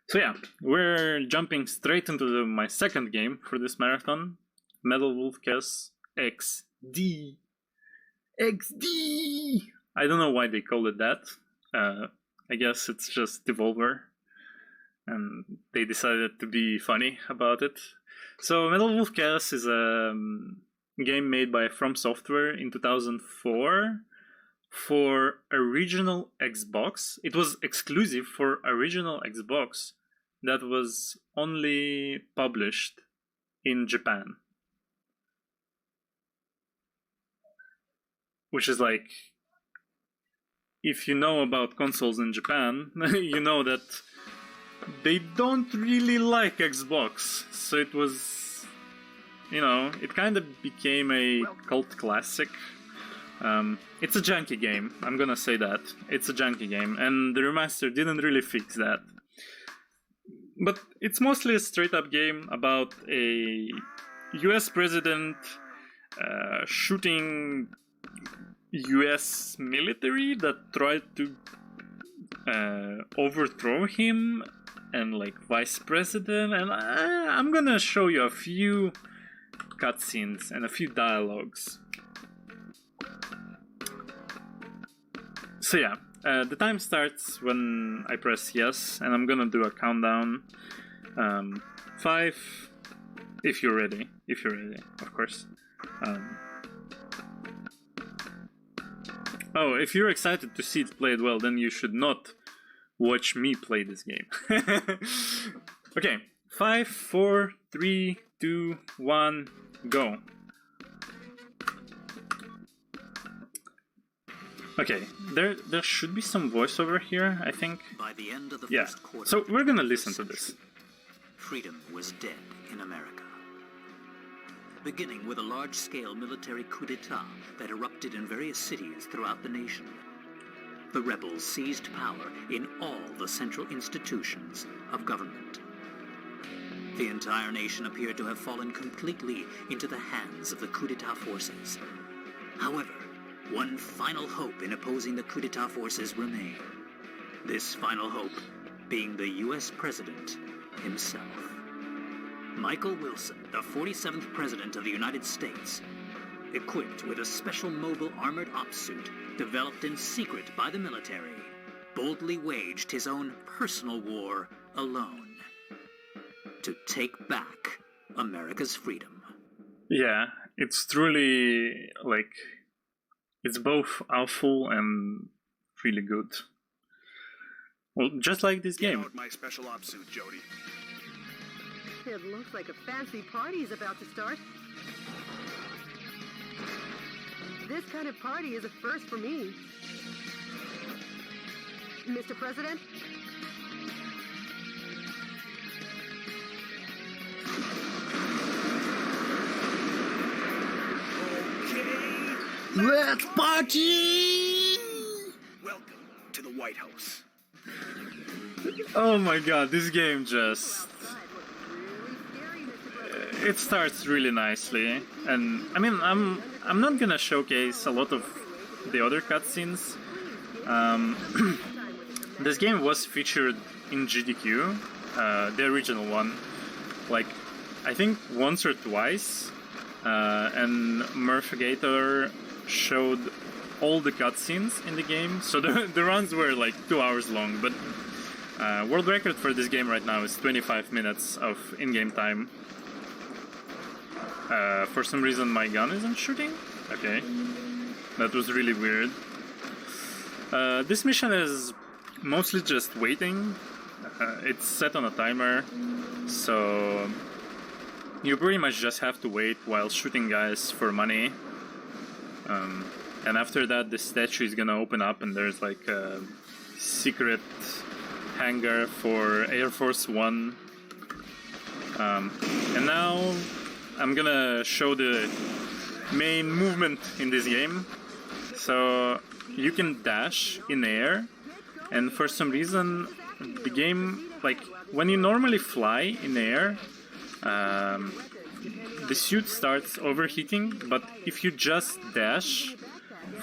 So yeah, we're jumping straight into my second game for this marathon, Metal Wolf Chaos XD. XD! I don't know why they call it that. I guess it's just Devolver, and they decided to be funny about it. So Metal Wolf Chaos is a game made by From Software in 2004 for original Xbox. It was exclusive for original Xbox that was only published in Japan. Which is like, if you know about consoles in Japan, you know that they don't really like Xbox. So it was, it kind of became a cult classic. It's a janky game, I'm gonna say that. It's a janky game, and the remaster didn't really fix that. But it's mostly a straight-up game about a US president shooting US military that tried to overthrow him, and like vice president, and I'm gonna show you a few cutscenes and a few dialogues. So yeah, the time starts when I press yes, and I'm gonna do a countdown. 5, if you're ready, of course. Oh, if you're excited to see it played well, then you should not watch me play this game. Okay, 5, 4, 3, 2, 1, go. Okay, there should be some voiceover here, I think. By the end of the Yeah, first quarter, so we're gonna listen to this. freedom was dead in America. Beginning with a large-scale military coup d'etat that erupted in various cities throughout the nation. The rebels seized power in all the central institutions of government. The entire nation appeared to have fallen completely into the hands of the coup d'etat forces. However, one final hope in opposing the coup d'etat forces remained. This final hope being the US president himself. Michael Wilson, the 47th President of the United States, equipped with a special mobile armored ops suit developed in secret by the military, boldly waged his own personal war alone to take back America's freedom. Yeah, it's truly, like, it's both awful and really good. Well, just like this game. Get out my special ops suit, Jody. It looks like a fancy party is about to start. This kind of party is a first for me. Mr. President? Okay. Let's party! Welcome to the White House. Oh my god, this game just... It starts really nicely, and I mean, I'm not gonna showcase a lot of the other cutscenes. This game was featured in GDQ, the original one, like I think once or twice, and Murph-Gator showed all the cutscenes in the game, so the runs were like 2 hours long, but world record for this game right now is 25 minutes of in-game time. For some reason my gun isn't shooting? Okay. That was really weird. This mission is mostly just waiting. It's set on a timer, so you pretty much just have to wait while shooting guys for money. And after that the statue is gonna open up and there's like a secret hangar for Air Force One. And now I'm gonna show the main movement in this game. So you can dash in air, and for some reason the game, like when you normally fly in air, the suit starts overheating, but if you just dash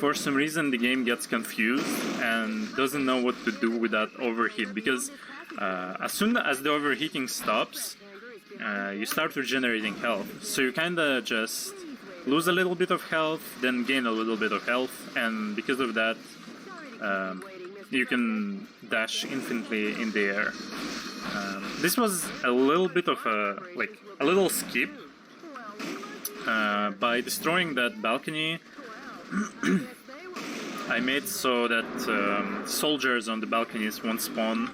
for some reason the game gets confused and doesn't know what to do with that overheat, because as soon as the overheating stops, you start regenerating health. So you kinda just lose a little bit of health, then gain a little bit of health, and because of that, you can dash infinitely in the air. This was a little bit of a little skip. By destroying that balcony, I made so that soldiers on the balconies won't spawn.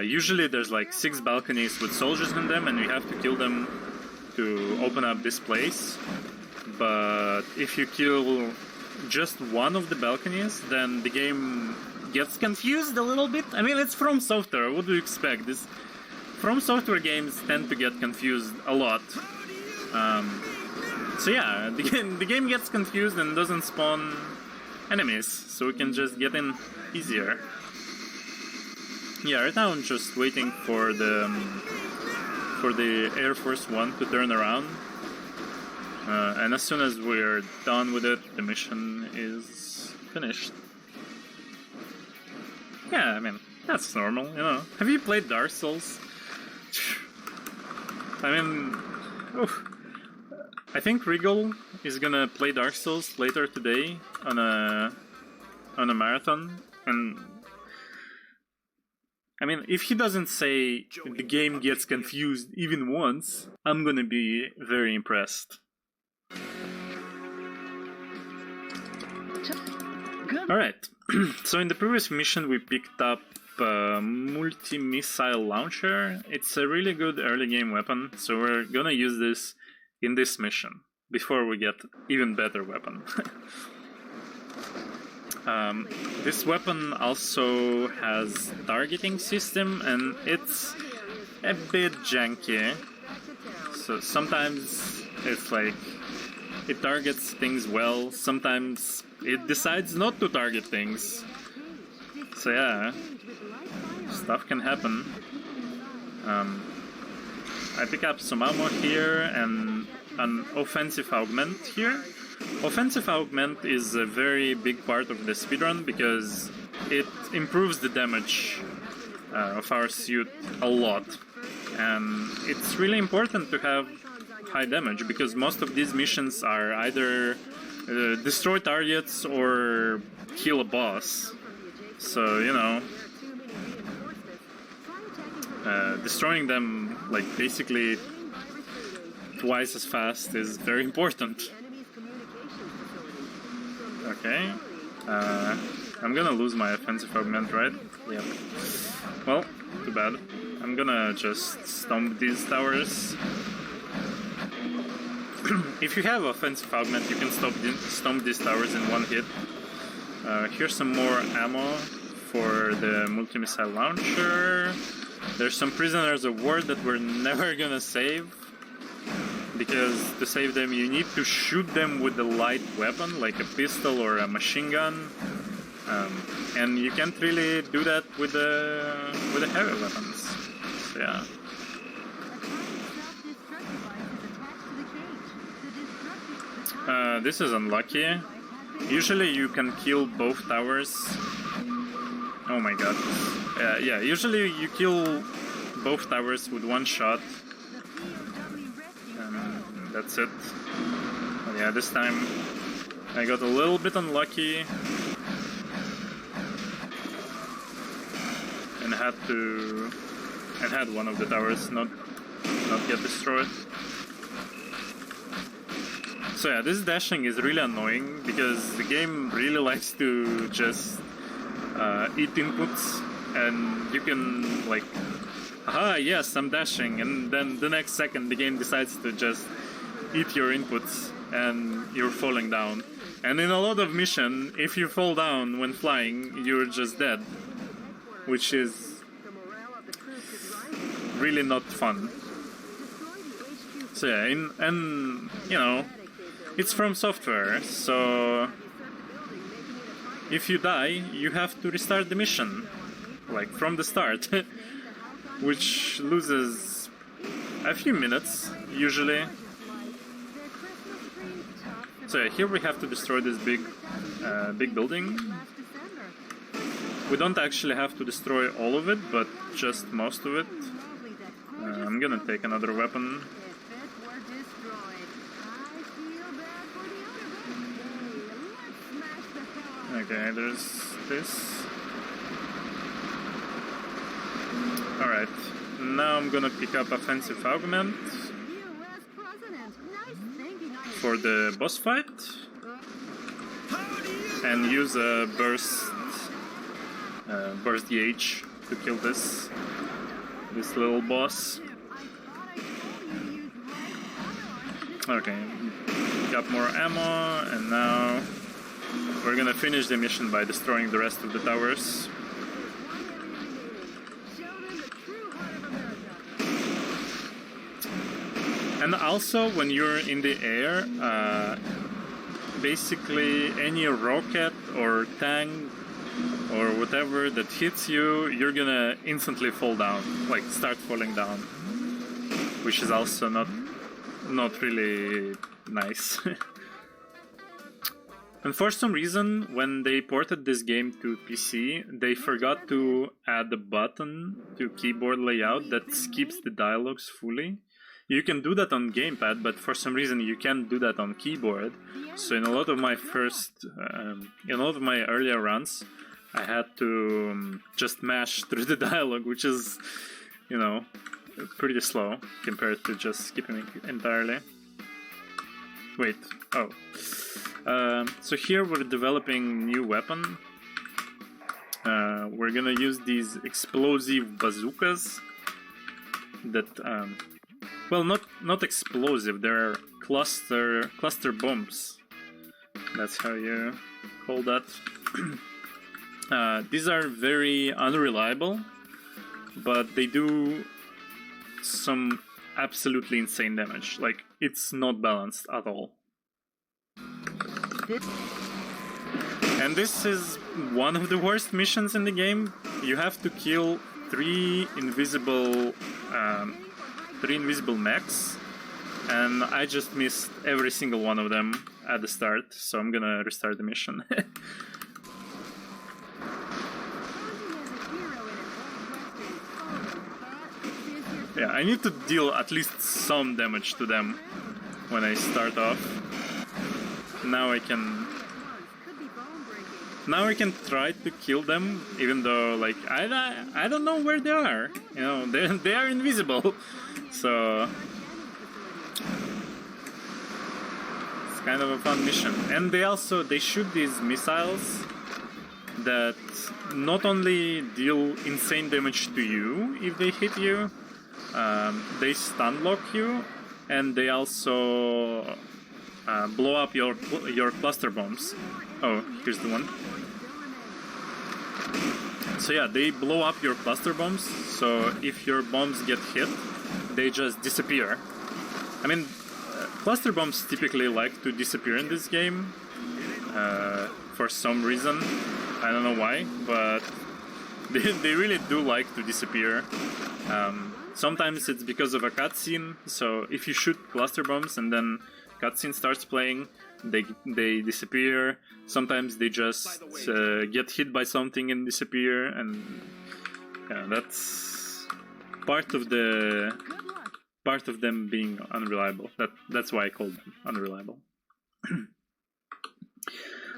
Usually there's like 6 balconies with soldiers in them, and you have to kill them to open up this place. But if you kill just one of the balconies, then the game gets confused a little bit. I mean, it's From Software, what do you expect? From Software games tend to get confused a lot. So yeah, the game gets confused and doesn't spawn enemies, so we can just get in easier. Yeah, right now I'm just waiting for the Air Force One to turn around. And as soon as we're done with it, the mission is finished. Yeah, I mean, that's normal, you know. Have you played Dark Souls? I mean, I think Regal is gonna play Dark Souls later today on a marathon, and I mean, if he doesn't say the game gets confused even once, I'm gonna be very impressed. Alright, so in the previous mission we picked up multi-missile launcher. It's a really good early game weapon, so we're gonna use this in this mission before we get even better weapon. This weapon also has targeting system, and it's a bit janky. So sometimes it's like it targets things well, sometimes it decides not to target things. So yeah, stuff can happen. I pick up some ammo here and an offensive augment here. Offensive augment is a very big part of the speedrun because it improves the damage of our suit a lot. And it's really important to have high damage because most of these missions are either destroy targets or kill a boss. So, you know, destroying them like basically twice as fast is very important. Okay, I'm gonna lose my offensive augment, right? Yeah. Well, too bad. I'm gonna just stomp these towers. If you have offensive augment, you can stomp these towers in one hit. Here's some more ammo for the multi-missile launcher. There's some prisoners of war that we're never gonna save, because to save them you need to shoot them with a light weapon like a pistol or a machine gun, and you can't really do that with the heavy weapons. So yeah. This is unlucky. Usually you can kill both towers. Oh my god. Yeah, usually you kill both towers with one shot. That's it. But yeah, this time I got a little bit unlucky and had one of the towers not get destroyed. So yeah, this dashing is really annoying because the game really likes to just eat inputs, and you can like, aha, yes, I'm dashing, and then the next second the game decides to just eat your inputs and you're falling down. And in a lot of missions, if you fall down when flying, you're just dead, which is really not fun. So yeah, and you know, it's From Software, so if you die, you have to restart the mission, like from the start, which loses a few minutes, usually. So yeah, here we have to destroy this big big building. We don't actually have to destroy all of it, but just most of it. I'm gonna take another weapon. Okay, there's this. Alright, now I'm gonna pick up offensive augment for the boss fight and use a burst gauge to kill this little boss. Okay, got more ammo, and now we're gonna finish the mission by destroying the rest of the towers. And also, when you're in the air, basically any rocket or tank or whatever that hits you, you're gonna instantly fall down, like start falling down, which is also not really nice. And for some reason, when they ported this game to PC, they forgot to add a button to keyboard layout that skips the dialogues fully. You can do that on gamepad, but for some reason you can't do that on keyboard. So in a lot of my earlier runs, I had to just mash through the dialogue, which is, you know, pretty slow compared to just skipping it entirely. Wait, oh. So here we're developing new weapon. We're gonna use these explosive bazookas that, well, not explosive, they're cluster bombs. That's how you call that. These are very unreliable, but they do some absolutely insane damage. Like, it's not balanced at all. And this is one of the worst missions in the game. You have to kill three invisible mechs, and I just missed every single one of them at the start, so I'm gonna restart the mission. Yeah, I need to deal at least some damage to them when I start off. Now I can try to kill them, even though, like, I don't know where they are. You know, they are invisible. So it's kind of a fun mission. And they shoot these missiles that not only deal insane damage to you if they hit you, they stun lock you, and they also blow up your cluster bombs. Oh, here's the one. So yeah, they blow up your cluster bombs, so if your bombs get hit, they just disappear. I mean, cluster bombs typically like to disappear in this game, for some reason. I don't know why, but they really do like to disappear. Sometimes it's because of a cutscene, so if you shoot cluster bombs and then cutscene starts playing, they disappear. Sometimes they just get hit by something and disappear, and yeah, that's part of them being unreliable. That's why I call them unreliable.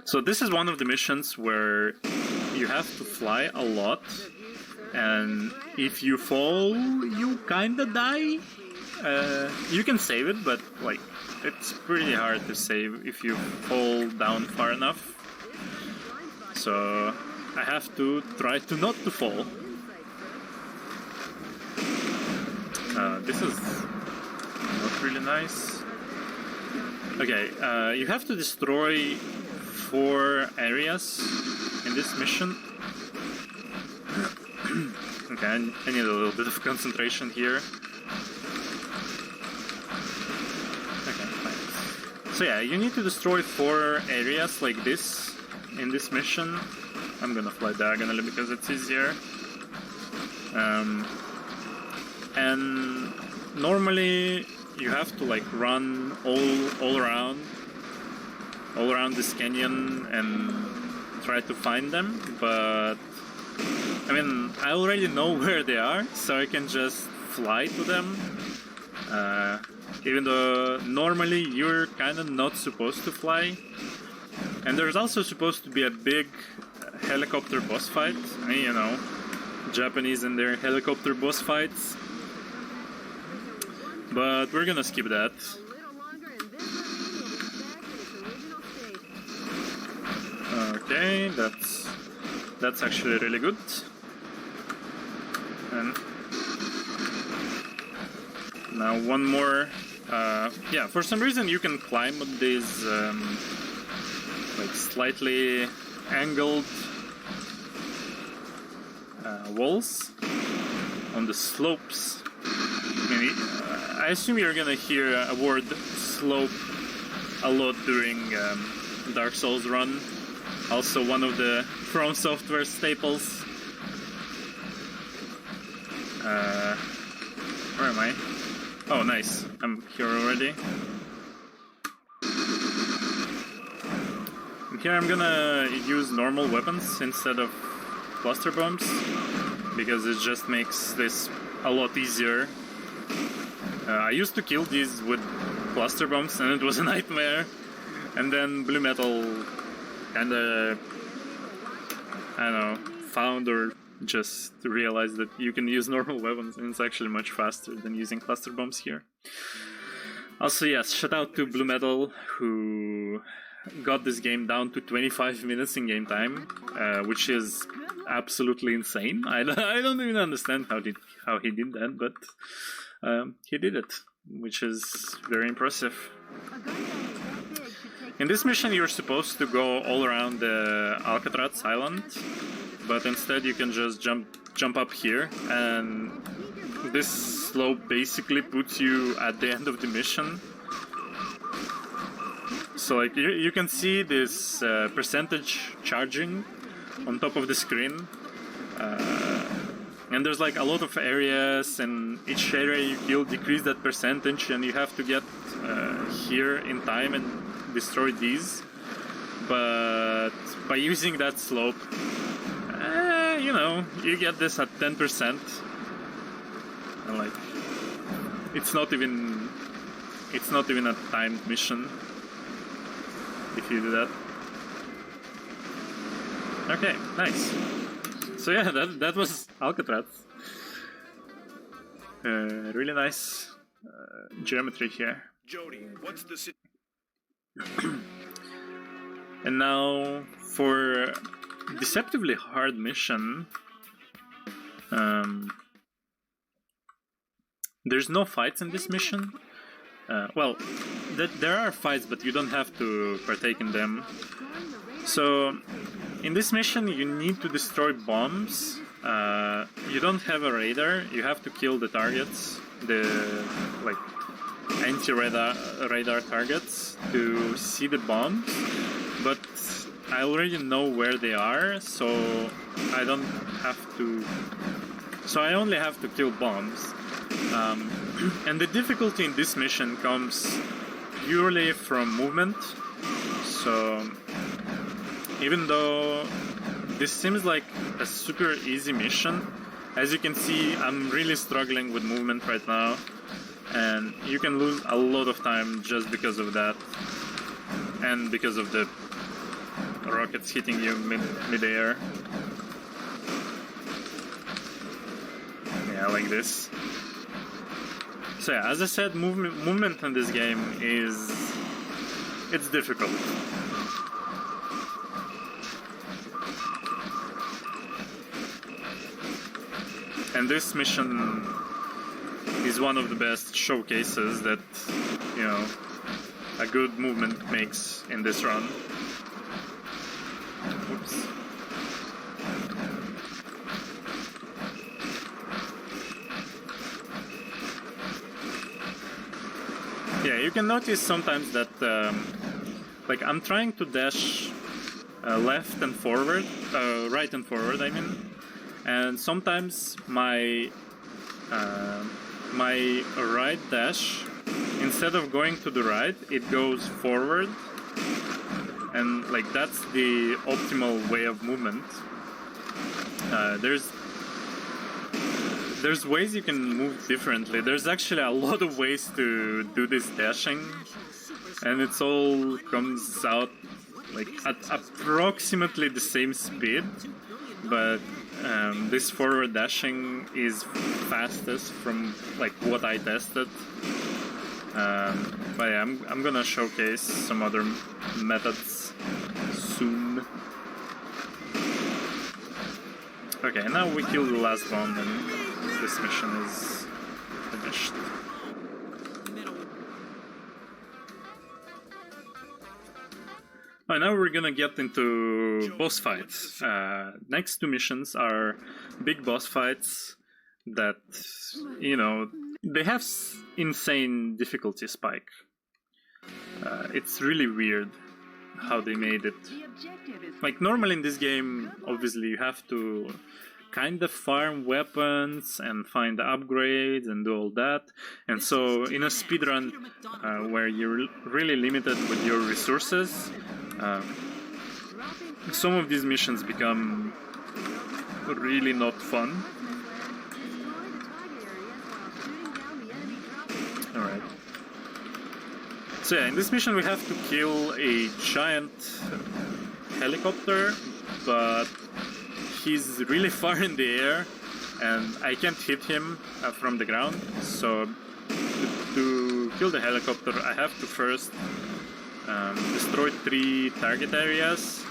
So this is one of the missions where you have to fly a lot, and if you fall, you kinda die. You can save it, but like, it's pretty hard to save if you fall down far enough. So I have to try to not to fall. This is not really nice. Okay, you have to destroy 4 areas in this mission. Okay, I need a little bit of concentration here. So yeah, you need to destroy 4 areas like this in this mission. I'm gonna fly diagonally because it's easier. And normally you have to like run all around all around this canyon and try to find them, but I mean, I already know where they are, so I can just fly to them. Even though normally you're kind of not supposed to fly. And there's also supposed to be a big helicopter boss fight. You know, Japanese and their helicopter boss fights. But we're gonna skip that. Okay, that's actually really good. And now one more. Yeah, for some reason you can climb on these like slightly angled walls on the slopes. I assume you're gonna hear a word slope a lot during Dark Souls run. Also one of the From Software staples. Where am I? Oh, nice. I'm here already. And here I'm gonna use normal weapons instead of cluster bombs, because it just makes this a lot easier. I used to kill these with cluster bombs and it was a nightmare. And then Blue Metal kinda, I don't know, found or just realized that you can use normal weapons and it's actually much faster than using cluster bombs here. Also, yes, shout out to Blue Metal, who got this game down to 25 minutes in game time, which is absolutely insane. I don't even understand how he did that, but he did it, which is very impressive. In this mission you're supposed to go all around the Alcatraz island, but instead you can just jump up here, and this slope basically puts you at the end of the mission. So like you can see this percentage charging on top of the screen, and there's like a lot of areas, and each area you kill decrease that percentage, and you have to get here in time and destroy these. But by using that slope, you know, you get this at 10%, and like it's not even a timed mission if you do that. Okay, nice. So yeah, that was Alcatraz. Really nice geometry here. Jody, what's the And now for deceptively hard mission. There's no fights in this mission. Well, there are fights, but you don't have to partake in them. So, in this mission, you need to destroy bombs. You don't have a radar. You have to kill the targets, the like anti-radar targets, to see the bombs. But I already know where they are, so I don't have to. So I only have to kill bombs. And the difficulty in this mission comes purely from movement. So even though this seems like a super easy mission, as you can see, I'm really struggling with movement right now, and you can lose a lot of time just because of that, and because of the rockets hitting you mid-air. Yeah, like this. So yeah, as I said, movement in this game it's difficult. And this mission is one of the best showcases that, you know, a good movement makes in this run. Oops. Yeah, you can notice sometimes that, like, I'm trying to dash left and forward, right and forward, I mean, and sometimes my right dash, instead of going to the right, it goes forward, and like that's the optimal way of movement. There's ways you can move differently. There's actually a lot of ways to do this dashing, and it's all comes out like at approximately the same speed, but this forward dashing is fastest from like what I tested. But yeah, I'm gonna showcase some other methods soon. Okay, now we kill the last bomb and this mission is finished. Now we're gonna get into boss fights. Next two missions are big boss fights that, you know, they have insane difficulty spike. It's really weird how they made it. Like normally in this game, obviously you have to kind of farm weapons and find upgrades and do all that. And so in a speedrun where you're really limited with your resources, some of these missions become really not fun. Alright. So yeah, in this mission we have to kill a giant helicopter, but he's really far in the air and I can't hit him from the ground. So to kill the helicopter I have to first destroy 3 target areas.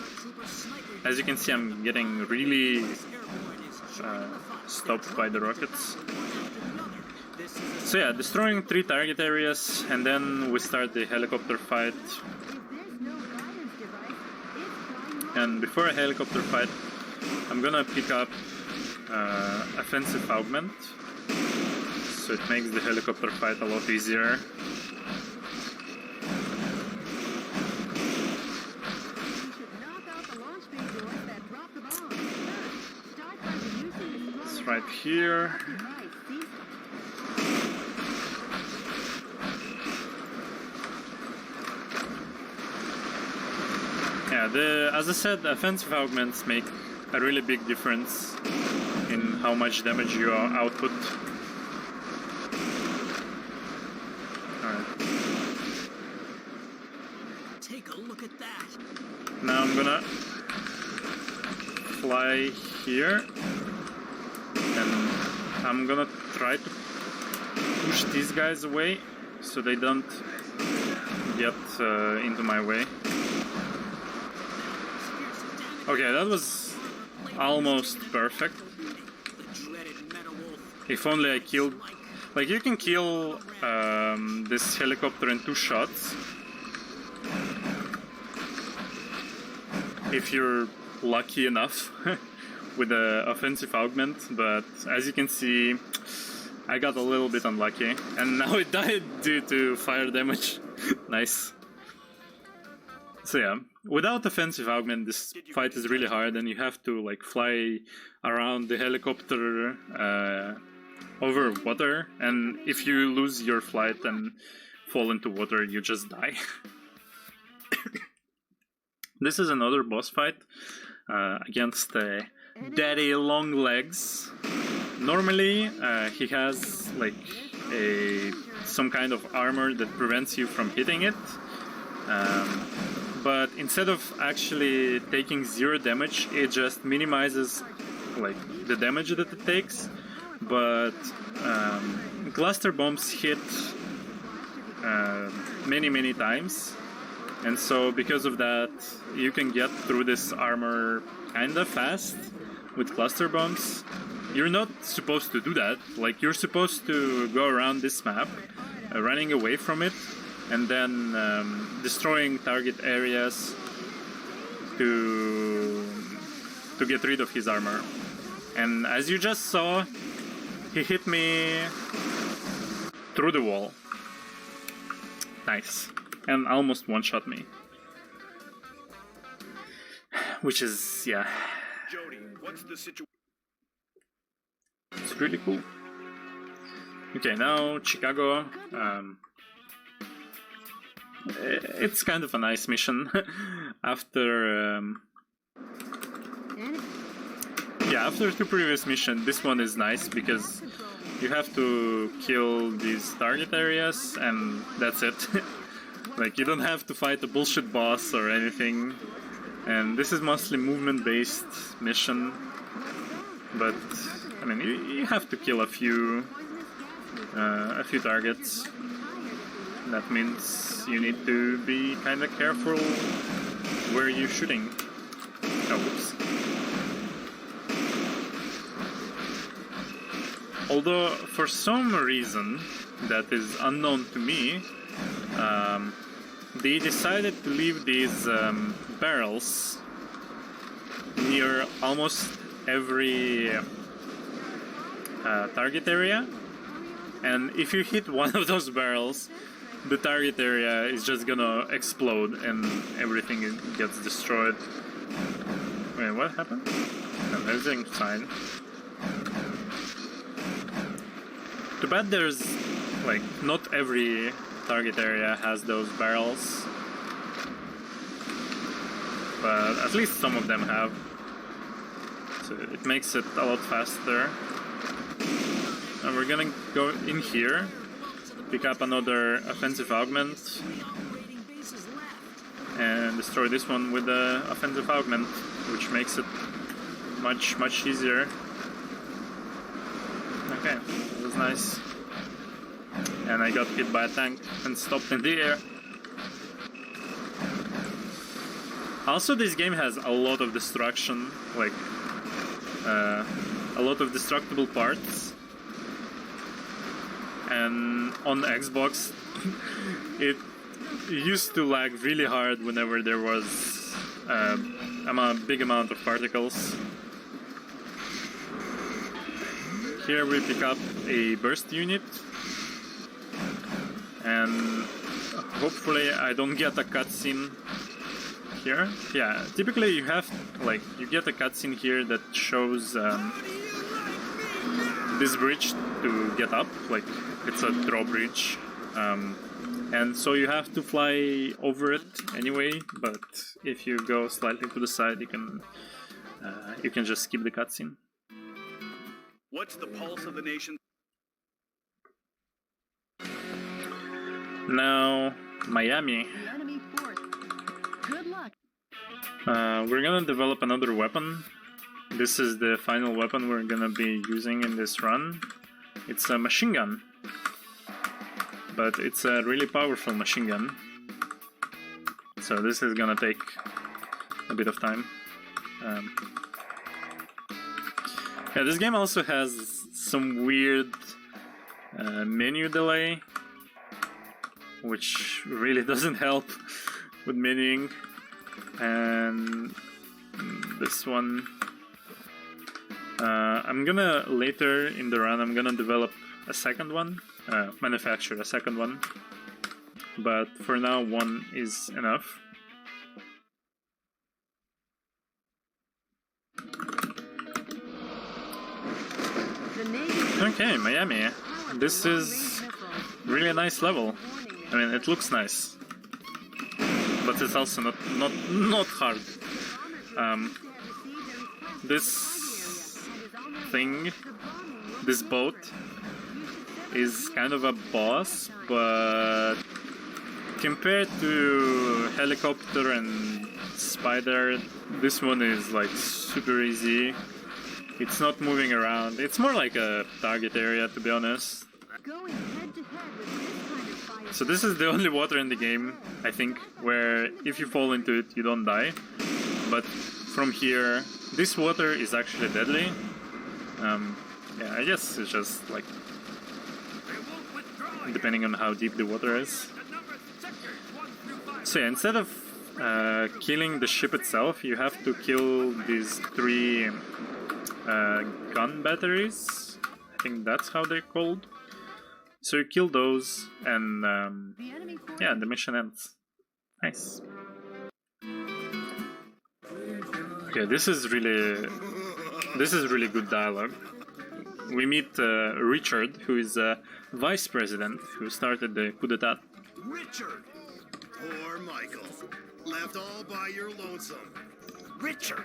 As you can see, I'm getting really stopped by the rockets. So yeah, destroying 3 target areas, and then we start the helicopter fight. And before a helicopter fight, I'm gonna pick up offensive augment, so it makes the helicopter fight a lot easier. It's right here. Yeah, as I said, offensive augments make a really big difference in how much damage you output. Alright. Take a look at that. Now I'm gonna fly here, and I'm gonna try to push these guys away so they don't get into my way. Okay, that was almost perfect. If only I killed... Like, you can kill this helicopter in 2 shots if you're lucky enough with the offensive augment, but as you can see, I got a little bit unlucky, and now it died due to fire damage. Nice. So yeah, without offensive augment, this fight is really hard, and you have to like fly around the helicopter over water, and if you lose your flight and fall into water, you just die. This is another boss fight against Daddy Long Legs. Normally, he has like some kind of armor that prevents you from hitting it. But instead of actually taking 0 damage, it just minimizes like the damage that it takes. But cluster bombs hit many times, and so because of that, you can get through this armor kinda fast with cluster bombs. You're not supposed to do that. Like, you're supposed to go around this map, running away from it, and then destroying target areas to get rid of his armor. And as you just saw, he hit me through the wall. Nice. And almost one-shot me. Which is, yeah. Jody, what's the situation? It's really cool. Okay, now Chicago. It's kind of a nice mission. after after 2 previous missions, this one is nice because you have to kill these target areas and that's it. Like, you don't have to fight a bullshit boss or anything. And this is mostly movement-based mission. But, I mean, you have to kill a few targets. That means you need to be kind of careful where you're shooting. Oh, whoops. Although, for some reason that is unknown to me, they decided to leave these barrels near almost every target area. And if you hit one of those barrels, the target area is just gonna explode and everything gets destroyed. Wait, what happened? No, everything's fine. Too bad there's, like, not every target area has those barrels. But at least some of them have. So it makes it a lot faster. And we're gonna go in here, pick up another offensive augment, and destroy this one with the offensive augment, which makes it much easier. Okay, that was nice. And I got hit by a tank and stopped in the air. Also, this game has a lot of destruction, like a lot of destructible parts. And on Xbox, it used to lag really hard whenever there was a big amount of particles. Here we pick up a burst unit, and hopefully I don't get a cutscene here. Yeah, typically you have, like, you get a cutscene here that shows this bridge to get up, like it's a drawbridge, and so you have to fly over it anyway. But if you go slightly to the side, you can just skip the cutscene. What's the pulse of the nation? Now, Miami. Good luck. We're gonna develop another weapon. This is the final weapon we're gonna be using in this run. It's a machine gun. But it's a really powerful machine gun. So this is gonna take a bit of time. Yeah, this game also has some weird menu delay, which really doesn't help with menuing. And this one, I'm gonna, later in the run, I'm gonna develop a second one, manufacture a second one, but for now one is enough. Okay, Miami. This is really a nice level. I mean, it looks nice, but it's also not hard. This thing, this boat, is kind of a boss, but compared to Helicopter and Spider, this one is like super easy. It's not moving around. It's more like a target area, to be honest. So this is the only water in the game, I think, where if you fall into it, you don't die. But from here, this water is actually deadly. Yeah, I guess it's just like depending on how deep the water is. So yeah, instead of killing the ship itself, you have to kill these 3 gun batteries. I think that's how they're called. So you kill those, and yeah, the mission ends. Nice. Okay, this is really good dialogue. We meet Richard, who is a vice president who started the coup d'etat. Richard! Poor Michael. left all by your lonesome. Richard!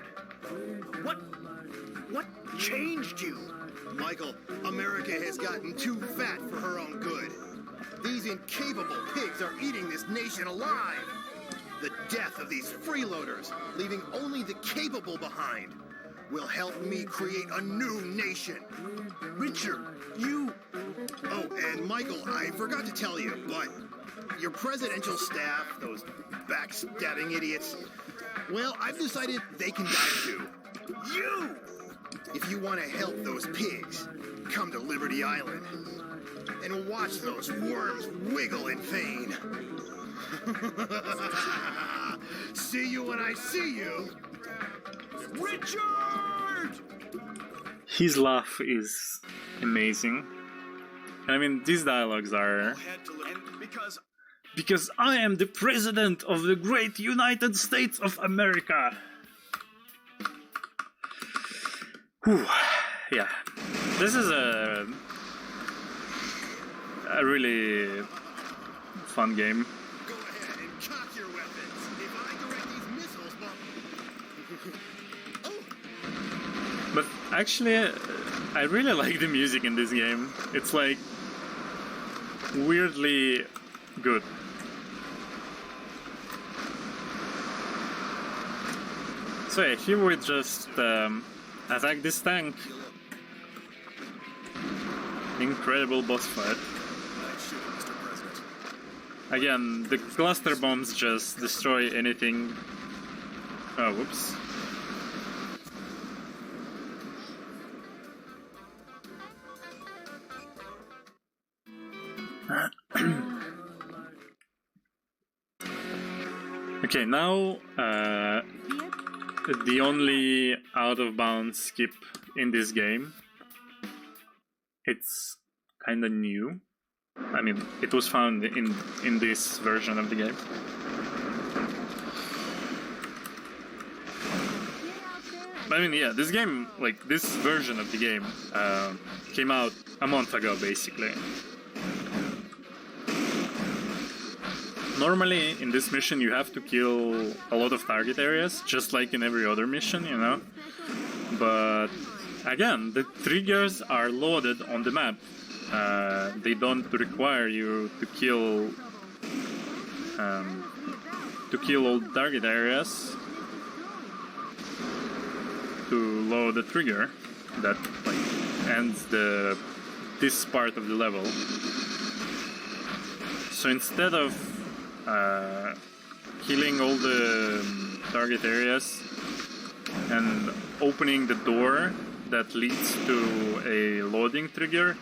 What changed you? Michael, America has gotten too fat for her own good. These incapable pigs are eating this nation alive. The death of these freeloaders, leaving only the capable behind, will help me create a new nation. Richard, you... Oh, and Michael, I forgot to tell you, but your presidential staff, those backstabbing idiots, well, I've decided they can die too. You! If you want to help those pigs, come to Liberty Island and watch those worms wiggle in vain. See you when I see you. Richard! His laugh is amazing. I mean, these dialogues are... Because I am the President of the great United States of America. Whew. Yeah. This is a really fun game. Go ahead and cock your weapons. If I direct these missiles, well... Oh! But actually, I really like the music in this game. It's like weirdly good. So yeah, here we just attack this tank. Incredible boss fight. Again, the cluster bombs just destroy anything. Oh, whoops. Okay, now the only out-of-bounds skip in this game. It's kinda new. I mean, it was found in this version of the game. I mean, yeah, this game, like, this version of the game came out a month ago, basically. Normally, in this mission, you have to kill a lot of target areas, just like in every other mission, you know? But, again, the triggers are loaded on the map. They don't require you to kill all the target areas to load the trigger that like ends this part of the level. So instead of killing all the target areas and opening the door that leads to a loading trigger,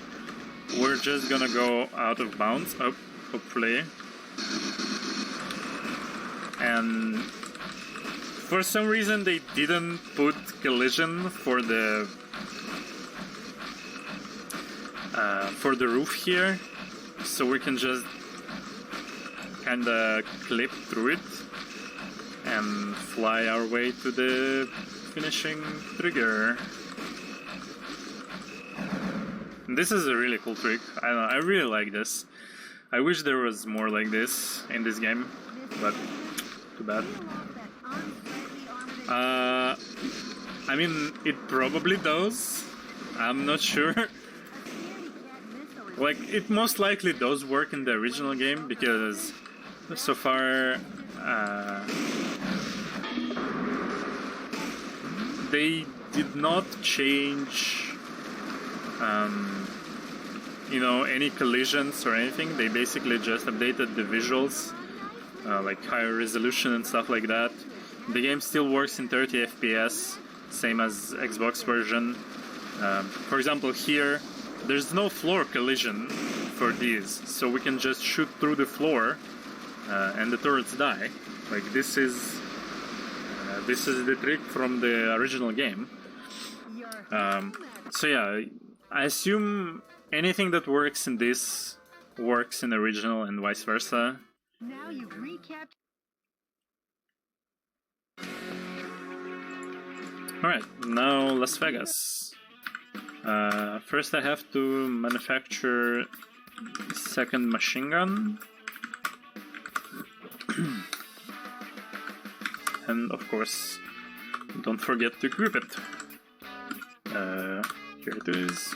we're just gonna go out of bounds, hopefully. And for some reason they didn't put collision for the roof here, so we can just kinda clip through it and fly our way to the finishing trigger. This is a really cool trick. I don't know, I really like this. I wish there was more like this in this game, but too bad. I mean, it probably does. I'm not sure. Like, it most likely does work in the original game, because so far they did not change you know, any collisions or anything. They basically just updated the visuals, like higher resolution and stuff like that. The game still works in 30 FPS, same as Xbox version. For example, here there's no floor collision for these, so we can just shoot through the floor and the turrets die. Like, this is the trick from the original game. So yeah, I assume anything that works in this works in the original and vice versa. Now you've recapped. Alright, now Las Vegas. First I have to manufacture second machine gun. And of course, don't forget to equip it. Here it is.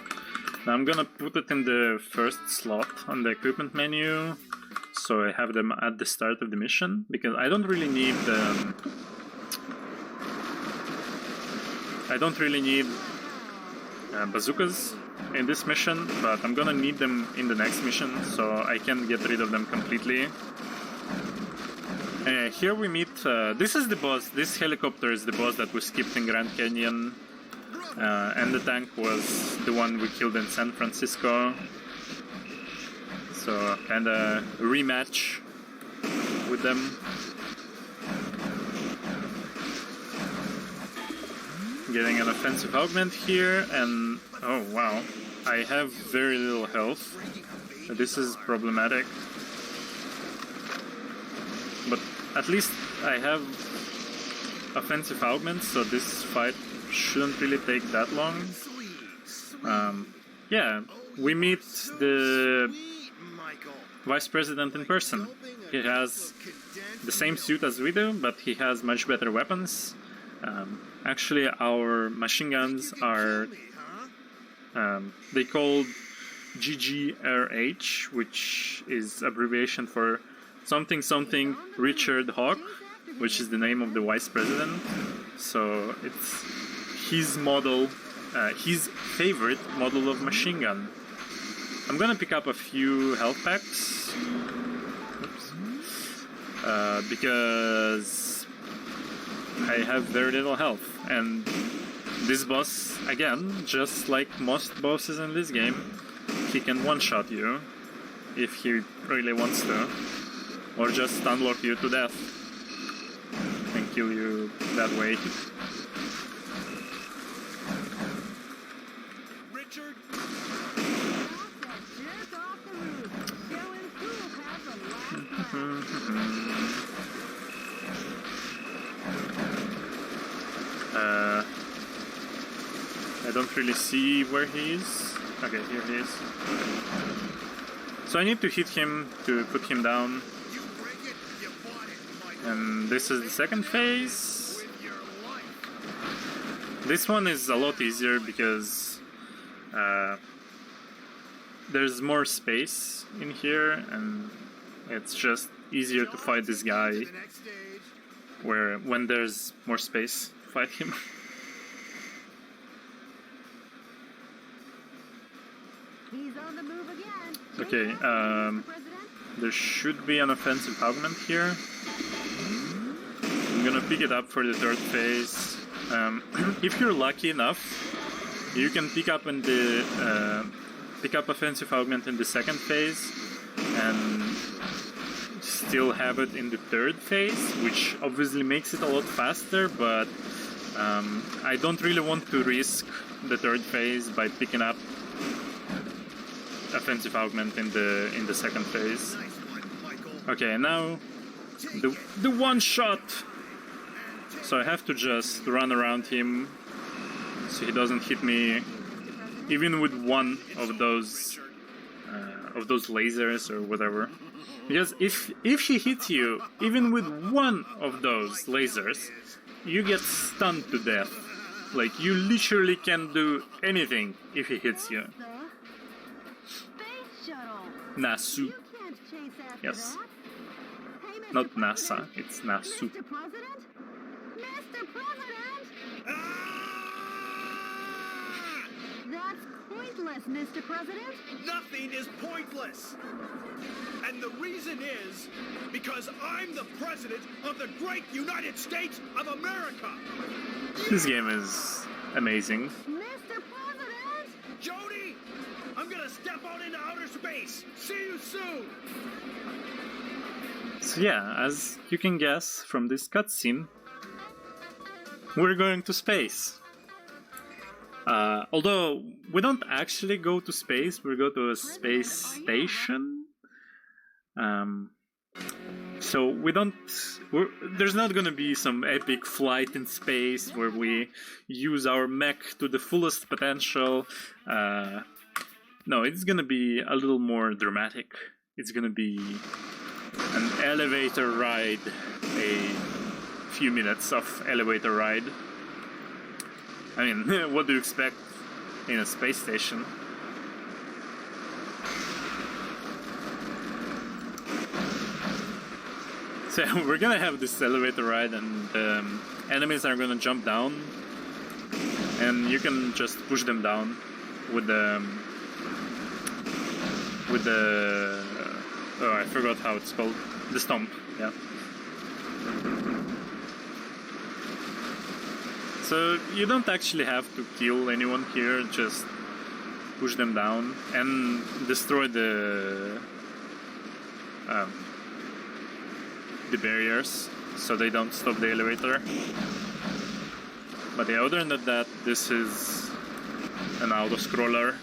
Now I'm gonna put it in the first slot on the equipment menu, so I have them at the start of the mission, because I don't really need bazookas in this mission, but I'm gonna need them in the next mission, so I can get rid of them completely. Here we meet, this is the boss, this helicopter is the boss that we skipped in Grand Canyon, and the tank was the one we killed in San Francisco. So, kinda rematch with them. Getting an offensive augment here, and oh wow, I have very little health. This is problematic. But at least I have offensive augments, so this fight shouldn't really take that long. Yeah, we meet the Vice President in person. He has the same suit as we do, but he has much better weapons. Actually, our machine guns are they called GGRH, which is abbreviation for something something Richard Hawk, which is the name of the Vice President. So it's his model, his favorite model of machine gun. I'm gonna pick up a few health packs. Oops. Because I have very little health, and this boss, again, just like most bosses in this game, he can one-shot you if he really wants to, or just unlock you to death and kill you that way. Richard? I don't really see where he is. Okay, here he is. So I need to hit him to put him down. And this is the second phase. This one is a lot easier because there's more space in here, and it's just easier to fight this guy when there's more space to fight him. He's on the move again. Okay, there should be an offensive augment here. I'm gonna pick it up for the third phase. If you're lucky enough, you can pick up offensive augment in the second phase and still have it in the third phase, which obviously makes it a lot faster, but I don't really want to risk the third phase by picking up offensive augment in the second phase. Okay, now the one shot. So I have to just run around him so he doesn't hit me, even with one of those lasers or whatever. Because if he hits you, even with one of those lasers, you get stunned to death. Like, you literally can't do anything if he hits you. Space shuttle. Nasu. You can't chase after Yes. that. Hey, Mr. Not President? NASA, it's Nasu. Mr. President? Mr. President? That's pointless, Mr. President. Nothing is pointless. And the reason is because I'm the president of the great United States of America. This game is amazing. Mr. President? Jody, I'm gonna step out into outer space. See you soon. So yeah, as you can guess from this cutscene, we're going to space. Although we don't actually go to space, we go to a space station. So there's not gonna be some epic flight in space where we use our mech to the fullest potential. No, it's gonna be a little more dramatic. It's gonna be an elevator ride, a few minutes of elevator ride. I mean, what do you expect in a space station? So we're gonna have this elevator ride, and enemies are gonna jump down, and you can just push them down with the oh, I forgot how it's called, the stomp. Yeah. So you don't actually have to kill anyone here, just push them down and destroy the barriers so they don't stop the elevator. But yeah, other than that, this is an auto-scroller.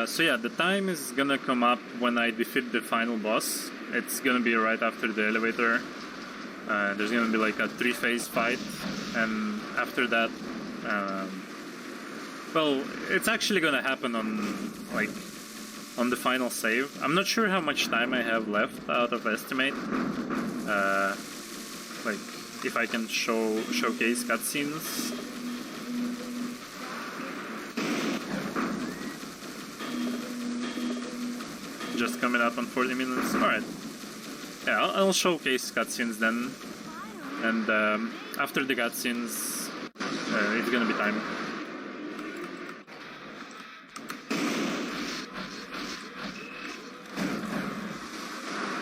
So yeah, the time is gonna come up when I defeat the final boss. It's gonna be right after the elevator. There's gonna be like a 3-phase fight, and after that, well, it's actually gonna happen on the final save. I'm not sure how much time I have left out of estimate. Like if I can showcase cutscenes. Just coming up on 40 minutes. Alright. Yeah, I'll showcase cutscenes then. And after the cutscenes, it's gonna be time.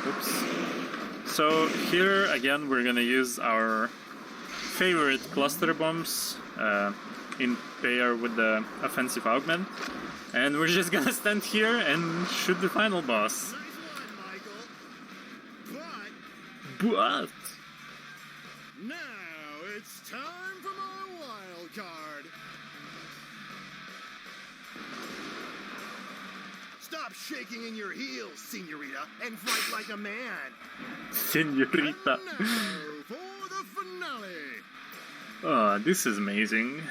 Oops. So here again we're gonna use our favorite cluster bombs in pair with the offensive augment. And we're just gonna stand here and shoot the final boss. Nice one, Michael. But Now it's time for my wild card. Stop shaking in your heels, senorita, and fight like a man. Senorita. And now for the finale. Oh, this is amazing.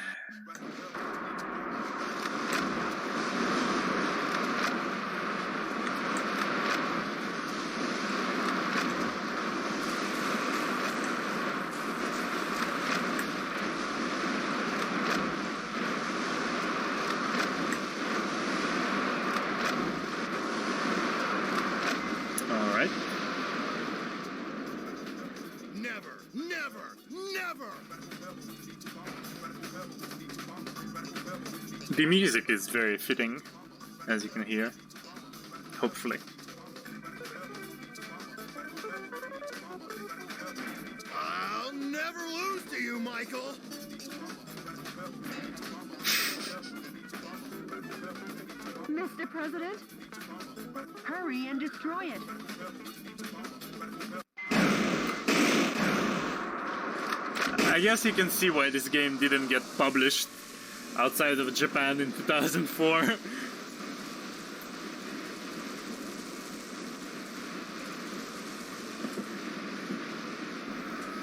Never, never, never. The music is very fitting, as you can hear. Hopefully. I'll never lose to you, Michael. Mr. President, hurry and destroy it. I guess you can see why this game didn't get published outside of Japan in 2004.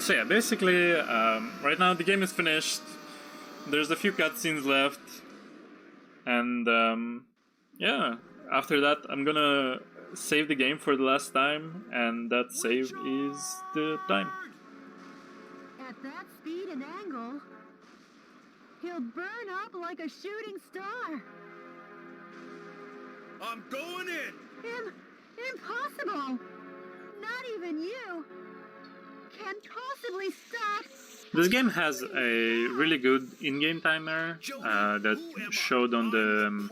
So yeah, basically, right now the game is finished. There's a few cutscenes left. And yeah, after that I'm gonna save the game for the last time, and that save is the time. At that speed and angle, he'll burn up like a shooting star. I'm going in. Impossible! Not even you can possibly stop. This game has a really good in-game timer that showed on the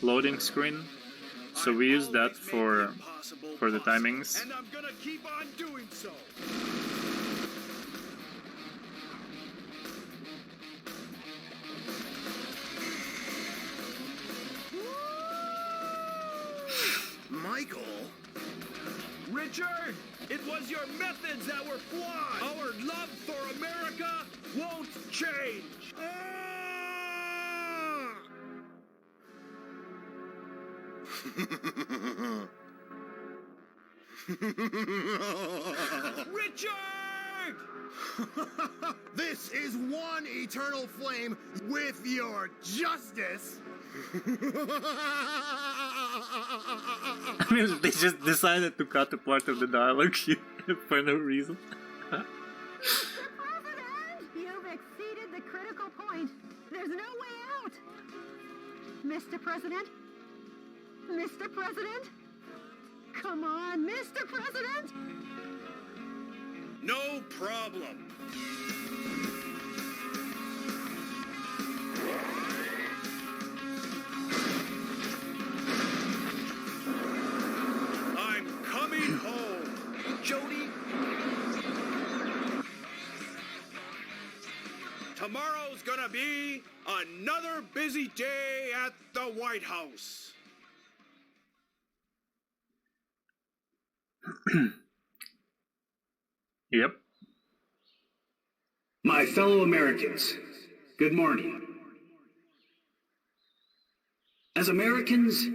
loading screen, so we use that for the timings. And I'm gonna keep on doing so. Michael? Richard, it was your methods that were flawed. Our love for America won't change. Richard! This is one eternal flame with your justice. I mean, they just decided to cut a part of the dialogue here for no reason. Mr. President! You've exceeded the critical point. There's no way out. Mr. President? Mr. President? Come on, Mr. President! No problem. I'm coming home. Jody? Tomorrow's gonna be another busy day at the White House. Yep. My fellow Americans, good morning. As Americans,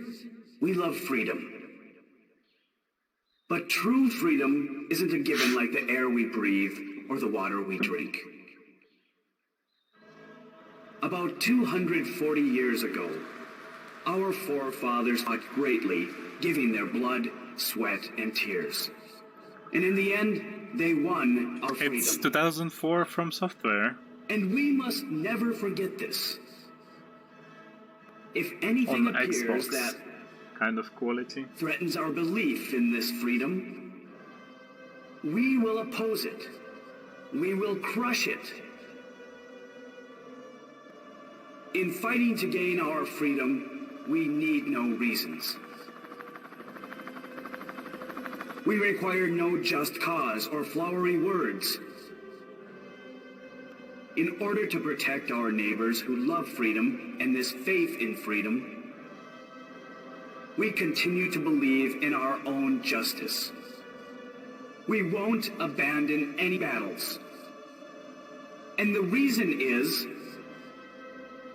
we love freedom. But true freedom isn't a given like the air we breathe or the water we drink. About 240 years ago, our forefathers fought greatly, giving their blood, sweat, and tears. And in the end, they won our freedom. It's 2004 From Software. And we must never forget this. If anything On appears Xbox. that Kind of quality. threatens our belief in this freedom, we will oppose it. We will crush it. In fighting to gain our freedom, we need no reasons. We require no just cause or flowery words. In order to protect our neighbors who love freedom and this faith in freedom, we continue to believe in our own justice. We won't abandon any battles. And the reason is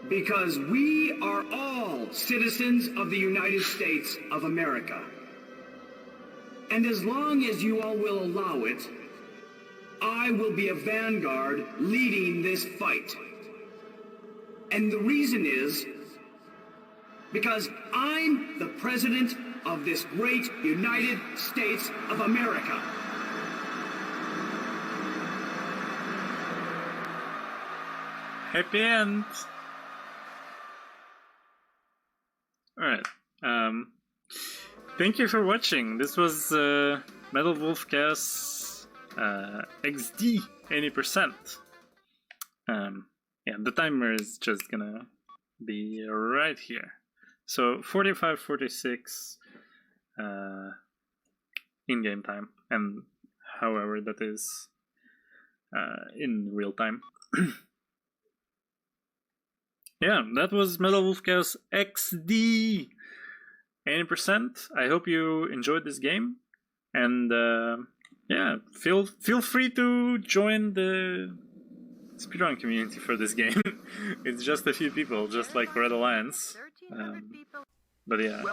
because we are all citizens of the United States of America. And as long as you all will allow it, I will be a vanguard leading this fight. And the reason is because I'm the president of this great United States of America. Happy end. Alright. Thank you for watching. This was Metal Wolf Chaos XD 80%. Yeah, the timer is just gonna be right here. So 45, 46 in-game time, and however that is in real time. Yeah, that was Metal Wolf Chaos XD 80%. I hope you enjoyed this game, and yeah, feel free to join the speedrun community for this game. It's just a few people, just like Red Alliance. But yeah.